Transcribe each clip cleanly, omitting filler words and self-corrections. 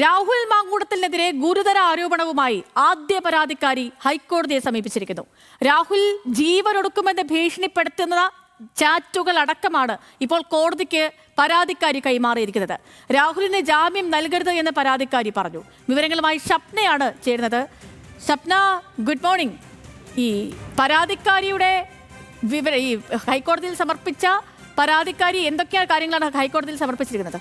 രാഹുൽ മാങ്കൂട്ടത്തിനെതിരെ ഗുരുതര ആരോപണവുമായി ആദ്യ പരാതിക്കാരി ഹൈക്കോടതിയെ സമീപിച്ചിരിക്കുന്നു. രാഹുൽ ജീവനൊടുക്കുമെന്ന് ഭീഷണിപ്പെടുത്തുന്ന ചാറ്റുകൾ അടക്കമാണ് ഇപ്പോൾ കോടതിക്ക് പരാതിക്കാരി കൈമാറിയിരിക്കുന്നത്. രാഹുലിന് ജാമ്യം നൽകരുത് എന്ന് പരാതിക്കാരി പറഞ്ഞു. വിവരങ്ങളുമായി ഷപ്നയാണ് ചേരുന്നത്. Shapna, good morning. ഈ പരാതിക്കാരിയുടെ ഈ ഹൈക്കോടതിയിൽ സമർപ്പിച്ച പരാതിക്കാരി എന്തൊക്കെയാണ് കാര്യങ്ങളാണ് ഹൈക്കോടതിയിൽ സമർപ്പിച്ചിരിക്കുന്നത്?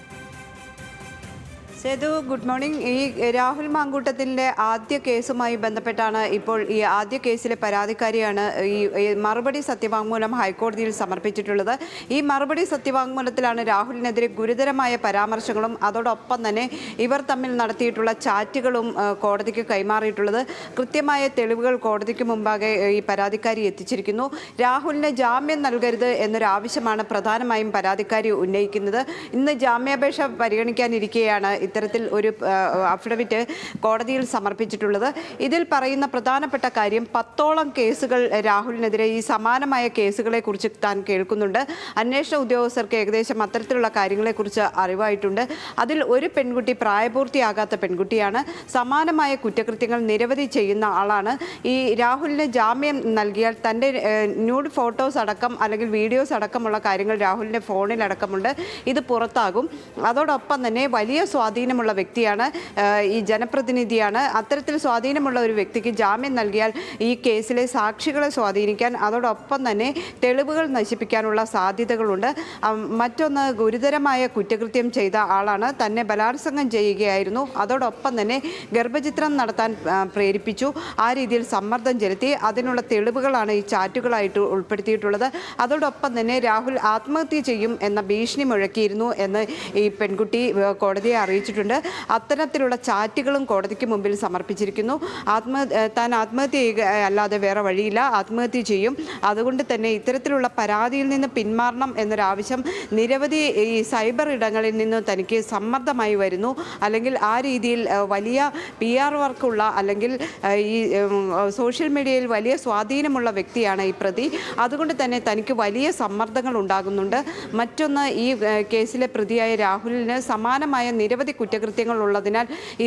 Sethu, good morning. ഈ രാഹുൽ മാങ്കൂട്ടത്തിൻ്റെ ആദ്യ കേസുമായി ബന്ധപ്പെട്ടാണ് ഇപ്പോൾ ഈ ആദ്യ കേസിലെ പരാതിക്കാരിയാണ് ഈ മറുപടി സത്യവാങ്മൂലം ഹൈക്കോടതിയിൽ സമർപ്പിച്ചിട്ടുള്ളത്. ഈ മറുപടി സത്യവാങ്മൂലത്തിലാണ് രാഹുലിനെതിരെ ഗുരുതരമായ പരാമർശങ്ങളും അതോടൊപ്പം തന്നെ ഇവർ തമ്മിൽ നടത്തിയിട്ടുള്ള ചാറ്റുകളും കോടതിക്ക് കൈമാറിയിട്ടുള്ളത്. കൃത്യമായ തെളിവുകൾ കോടതിക്ക് മുമ്പാകെ ഈ പരാതിക്കാരി എത്തിച്ചിരിക്കുന്നു. രാഹുലിന് ജാമ്യം നൽകരുത് എന്നൊരാവശ്യമാണ് പ്രധാനമായും പരാതിക്കാരി ഉന്നയിക്കുന്നത്. ഇന്ന് ജാമ്യാപേക്ഷ പരിഗണിക്കാനിരിക്കെയാണ് ഇത്തരത്തിൽ ഒരു അഫിഡവിറ്റ് കോടതിയിൽ സമർപ്പിച്ചിട്ടുള്ളത്. ഇതിൽ പറയുന്ന പ്രധാനപ്പെട്ട കാര്യം 10ഓളം കേസുകൾ രാഹുലിനെതിരെ ഈ സമാനമായ കേസുകളെ കുറിച്ച് താൻ കേൾക്കുന്നുണ്ട്. അന്വേഷണ ഉദ്യോഗസ്ഥർക്ക് ഏകദേശം അത്തരത്തിലുള്ള കാര്യങ്ങളെക്കുറിച്ച് അറിവായിട്ടുണ്ട്. അതിൽ ഒരു പെൺകുട്ടി പ്രായപൂർത്തിയാകാത്ത പെൺകുട്ടിയാണ്. സമാനമായ കുറ്റകൃത്യങ്ങൾ നിരവധി ചെയ്യുന്ന ആളാണ്. ഈ രാഹുലിന് ജാമ്യം നൽകിയാൽ തൻ്റെ ന്യൂഡ് ഫോട്ടോസ് അടക്കം അല്ലെങ്കിൽ വീഡിയോസ് അടക്കമുള്ള കാര്യങ്ങൾ രാഹുലിൻ്റെ ഫോണിലടക്കമുണ്ട്. ഇത് പുറത്താകും. അതോടൊപ്പം തന്നെ വലിയ സ്വാധീനമുള്ള വ്യക്തിയാണ്, ഈ ജനപ്രതിനിധിയാണ്. അത്തരത്തിൽ സ്വാധീനമുള്ള ഒരു വ്യക്തിക്ക് ജാമ്യം നൽകിയാൽ ഈ കേസിലെ സാക്ഷികളെ സ്വാധീനിക്കാൻ അതോടൊപ്പം തന്നെ തെളിവുകൾ നശിപ്പിക്കാനുള്ള സാധ്യതകളുണ്ട്. മറ്റൊന്ന്, ഗുരുതരമായ കുറ്റകൃത്യം ചെയ്ത ആളാണ്. തന്നെ ബലാത്സംഗം ചെയ്യുകയായിരുന്നു. അതോടൊപ്പം തന്നെ ഗർഭചിത്രം നടത്താൻ പ്രേരിപ്പിച്ചു. ആ രീതിയിൽ സമ്മർദ്ദം ചെലുത്തി. അതിനുള്ള തെളിവുകളാണ് ഈ ചാറ്റുകളായിട്ട് ഉൾപ്പെടുത്തിയിട്ടുള്ളത്. അതോടൊപ്പം തന്നെ രാഹുൽ ആത്മഹത്യ ചെയ്യും എന്ന ഭീഷണി മുഴക്കിയിരുന്നു എന്ന് ഈ പെൺകുട്ടി കോടതിയെ അറിയിച്ചിട്ടുണ്ട്. അത്തരത്തിലുള്ള ചാറ്റുകളും കോടതിക്ക് മുമ്പിൽ സമർപ്പിച്ചിരിക്കുന്നു. താൻ ആത്മഹത്യ ചെയ്യുക അല്ലാതെ വേറെ വഴിയില്ല, ആത്മഹത്യ ചെയ്യും. അതുകൊണ്ട് തന്നെ ഇത്തരത്തിലുള്ള പരാതിയിൽ നിന്ന് പിന്മാറണം എന്നൊരാവശ്യം നിരവധി ഈ സൈബർ ഇടങ്ങളിൽ നിന്ന് തനിക്ക് സമ്മർദ്ദമായി വരുന്നു. അല്ലെങ്കിൽ ആ രീതിയിൽ വലിയ PR വർക്കുള്ള അല്ലെങ്കിൽ ഈ സോഷ്യൽ മീഡിയയിൽ വലിയ സ്വാധീനമുള്ള വ്യക്തിയാണ് ഈ പ്രതി. അതുകൊണ്ട് തന്നെ തനിക്ക് വലിയ സമ്മർദ്ദങ്ങൾ ഉണ്ടാകുന്നുണ്ട്. മറ്റൊന്ന്, ഈ കേസിലെ പ്രതിയായ രാഹുലിന് സമാനമായ നിരവധി കുറ്റകൃത്യങ്ങൾ ഉള്ളതിനാൽ ഈ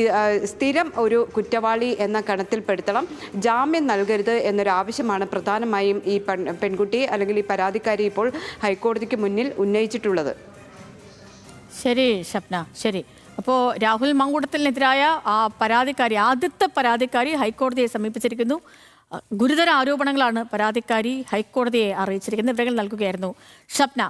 സ്ഥിരം ഒരു കുറ്റവാളി എന്ന കണത്തിൽപ്പെടുത്തണം, ജാമ്യം നൽകരുത് എന്നൊരാവശ്യമാണ് പ്രധാനമായും ഈ പെൺകുട്ടി അല്ലെങ്കിൽ ഈ പരാതിക്കാരി ഇപ്പോൾ ഹൈക്കോടതിക്ക് മുന്നിൽ ഉന്നയിച്ചിട്ടുള്ളത്. ശരി ഷപ്ന, ശരി. അപ്പോൾ രാഹുൽ മാങ്കൂട്ടത്തിനെതിരായ ആ പരാതിക്കാരി, ആദ്യത്തെ പരാതിക്കാരി ഹൈക്കോടതിയെ സമീപിച്ചിരിക്കുന്നു. ഗുരുതര ആരോപണങ്ങളാണ് പരാതിക്കാരി ഹൈക്കോടതിയെ അറിയിച്ചിരിക്കുന്നത്. വിവരങ്ങൾ നൽകുകയായിരുന്നു ഷപ്ന.